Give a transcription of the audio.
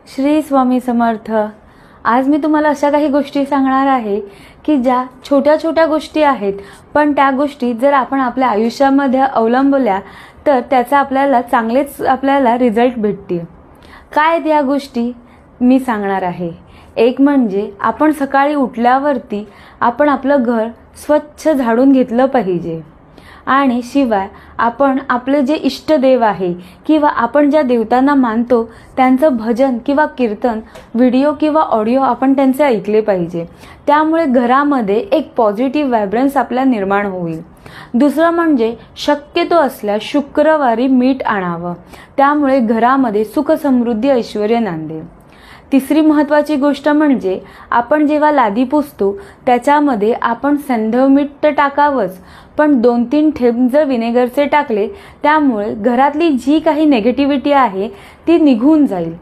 श्री स्वामी समर्थ। आज मी तुम्हाला अशा काही गोष्टी सांगणार आहे की ज्या छोट्या छोट्या गोष्टी आहेत, पण त्या गोष्टी जर आपण आपल्या आयुष्यामध्ये अवलंबल्या तर त्याचा आपल्याला रिझल्ट भेटतील। काय त्या गोष्टी मी सांगणार आहे। एक म्हणजे आपण सकाळी उठल्यावरती आपण आपलं घर स्वच्छ झाडून घेतलं पाहिजे आणि शिवाय आपण आपले जे इष्टदेव आहे किंवा आपण ज्या देवतांना मानतो त्यांचं भजन किंवा कीर्तन व्हिडिओ किंवा ऑडिओ आपण त्यांचे ऐकले पाहिजे। त्यामुळे घरामध्ये एक पॉझिटिव्ह वायब्रन्स आपल्या निर्माण होईल। दुसरं म्हणजे शक्यतो असल्यास शुक्रवारी मीठ आणावं, त्यामुळे घरामध्ये सुख समृद्धी ऐश्वर्य नांदेल। तिसरी महत्त्वाची गोष्ट म्हणजे आपण जेव्हा लादी पुसतो त्याच्यामध्ये आपण सैंधव मीठ तर टाकावंच, पण 2-3 थेंब जर विनेगरचे टाकले त्यामुळे घरातली जी काही नेगेटिव्हिटी आहे ती निघून जाईल।